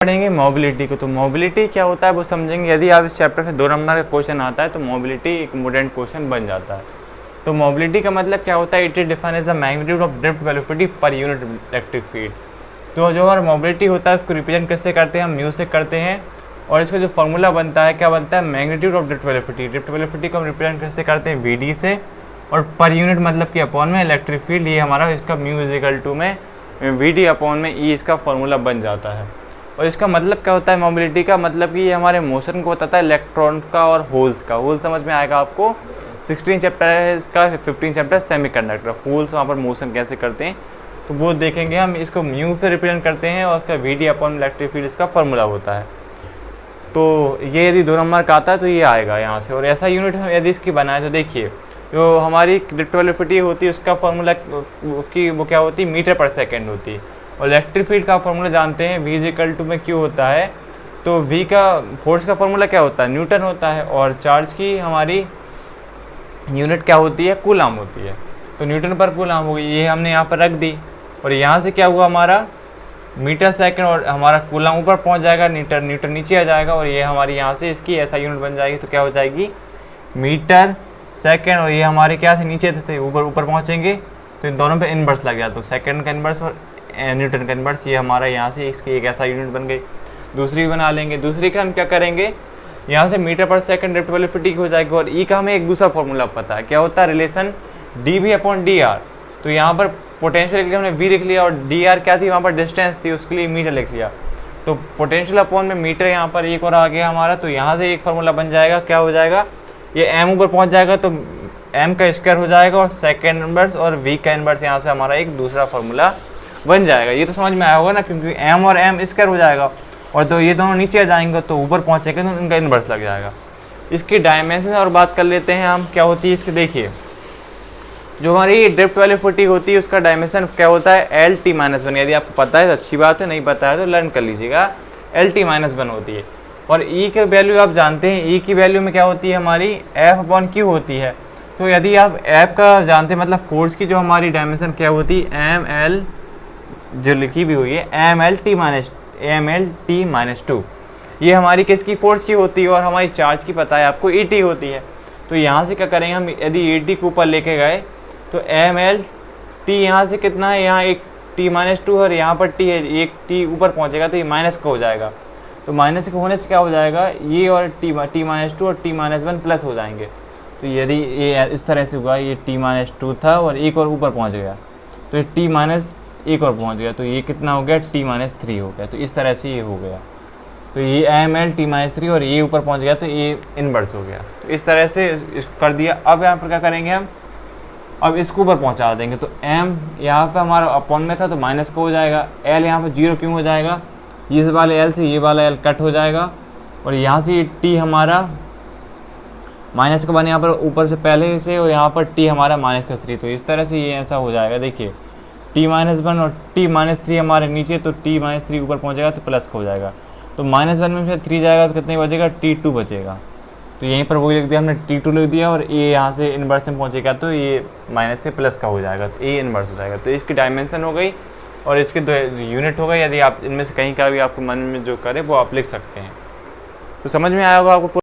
पढ़ेंगे मोबिलिटी को। तो मोबिलिटी क्या होता है वो समझेंगे। यदि आप इस चैप्टर से 2 नंबर का क्वेश्चन आता है तो मोबिलिटी एक इम्पोर्टेंट क्वेश्चन बन जाता है। तो मोबिलिटी का मतलब क्या होता है, it is defined as the magnitude of drift velocity per unit electric field. तो जो हमारा मोबिलिटी होता है उसको रिप्रेजेंट कैसे करते हैं, हम म्यू से करते हैं। और इसका जो फॉर्मूला बनता है क्या बनता है, magnitude of drift velocity. Drift velocity को हम रिप्रेजेंट कैसे करते हैं, वी डी से, और पर यूनिट मतलब कि अपॉन में इलेक्ट्रिक फील्ड, ये हमारा इसका म्यू इज इक्वल टू में वी डी अपॉन में ई, इसका फॉर्मूला बन जाता है। और इसका मतलब क्या होता है मोबिलिटी का, मतलब कि ये हमारे मोशन को बताता है, इलेक्ट्रॉन का और होल्स का। होल समझ में आएगा आपको, 16 चैप्टर है इसका, 15 चैप्टर सेमीकंडक्टर। होल्स वहाँ पर मोशन कैसे करते हैं तो वो देखेंगे हम। इसको म्यू से रिप्रेजेंट करते हैं और इसका V D upon electric field इसका फॉर्मूला होता है। तो ये यदि 2 नंबर का आता है तो ये आएगा यहाँ से। और ऐसा यूनिट हम यदि इसकी बनाए तो देखिए, जो हमारी ड्रिफ्ट वेलोसिटी होती है उसका फॉर्मूला, उसकी वो क्या होती है, मीटर पर सेकेंड होती है। और इलेक्ट्रिक फील्ड का फॉर्मूला जानते हैं, v इक्वल टू में क्यू होता है। तो v का फोर्स का फॉर्मूला क्या होता है, न्यूटन होता है। और चार्ज की हमारी यूनिट क्या होती है, कूलाम होती है। तो न्यूटन पर कूलाम हो गई, ये हमने यहाँ पर रख दी। और यहाँ से क्या हुआ हमारा मीटर सेकंड, और हमारा कूलाम ऊपर पहुँच जाएगा, न्यूटन नीचे आ जाएगा। और ये हमारी यहाँ से इसकी ऐसा यूनिट बन जाएगी। तो क्या हो जाएगी, मीटर सेकंड, और ये हमारे क्या थे, नीचे थे, ऊपर पहुँचेंगे। तो इन दोनों पे इनवर्स लग गया। तो सेकंड का इनवर्स और न्यूटन का इनवर्स, ये हमारा यहाँ से इसकी एक ऐसा यूनिट बन गई। दूसरी बना लेंगे। दूसरी का हम क्या करेंगे, यहाँ से मीटर पर सेकंड ड्रिफ्ट वेलोसिटी हो जाएगी। और ई का हमें एक दूसरा फॉर्मूला पता है, क्या होता है, relation D V upon D R. तो यहाँ पर पोटेंशियल के लिए हमने वी लिख लिया, और डी आर क्या थी, वहाँ पर डिस्टेंस थी, उसके लिए मीटर लिख लिया। तो पोटेंशियल अपॉन में मीटर यहाँ पर एक और आ गया हमारा। तो यहाँ से एक फार्मूला बन जाएगा, क्या हो जाएगा, ये एम ऊपर पहुँच जाएगा तो एम का स्क्वायर हो जाएगा, और सेकेंड इनवर्स और वी का इनवर्स, यहाँ से हमारा एक दूसरा फार्मूला बन जाएगा। ये तो समझ में आया होगा ना, क्योंकि m और m स्क्वायर हो जाएगा, और तो ये दोनों नीचे आ जाएंगे तो ऊपर पहुंचेंगे तो इनका इन्वर्स लग जाएगा। इसकी डायमेंशन और बात कर लेते हैं हम, क्या होती है इसकी। देखिए, जो हमारी ड्रिफ्ट वेलोसिटी होती है उसका डायमेंशन क्या होता है, LT-1। यदि आपको पता है तो अच्छी बात है, नहीं पता है तो लर्न कर लीजिएगा। LT-1 होती है। और E की वैल्यू आप जानते हैं, E की वैल्यू में क्या होती है हमारी, F/Q होती है। तो यदि आप F का जानते हैं, मतलब फोर्स की जो हमारी डायमेंशन क्या होती है, ML जो लिखी भी हुई है, MLT-2, ये हमारी किसकी, फोर्स की होती है। और हमारी चार्ज की पता है आपको, ET होती है। तो यहाँ से क्या करेंगे हम, यदि ET को ऊपर लेके गए तो MLT यहाँ से कितना है, यहाँ एक T-2 और यहाँ पर T है, एक T ऊपर पहुँचेगा तो ये माइनस का हो जाएगा। तो माइनस के होने से क्या हो जाएगा, ये और T-2 और T-1 प्लस हो जाएंगे। तो यदि ये इस तरह से हुआ, ये T-2 था और एक और ऊपर पहुँच गया, तो ये T- एक और पहुंच गया, तो ये कितना हो गया, T-3 हो गया। तो इस तरह से ये हो गया। तो ये MLT-3 और ये ऊपर पहुंच गया तो ये इनवर्स हो गया। तो इस तरह से कर दिया। अब यहाँ पर क्या करेंगे हम, अब इसको ऊपर पहुंचा देंगे। तो M यहाँ पे हमारा अपॉन में था तो माइनस का हो जाएगा। L यहाँ पर 0 क्यों हो जाएगा, इस वाले L से ये वाला L कट हो जाएगा। और यहाँ से ये T हमारा माइनस का बने यहाँ पर ऊपर से पहले से, और यहाँ पर T हमारा -3। तो इस तरह से ये ऐसा हो जाएगा। देखिए, T-1 और T-3 हमारे नीचे, तो T-3 ऊपर पहुंचेगा तो प्लस का हो जाएगा। तो -1 में से 3 जाएगा तो कितने बचेगा, T2 बचेगा। तो यहीं पर वही लिख दिया हमने, T2 लिख दिया। और ये यहाँ से इन्वर्स में पहुंचेगा तो ये माइनस से प्लस का हो जाएगा, तो ये इन्वर्स हो जाएगा। तो इसकी डायमेंशन हो गई और इसके 2 यूनिट हो गई। यदि आप इनमें से कहीं का भी आपको मन में जो करे वो आप लिख सकते हैं। तो समझ में आया होगा आपको।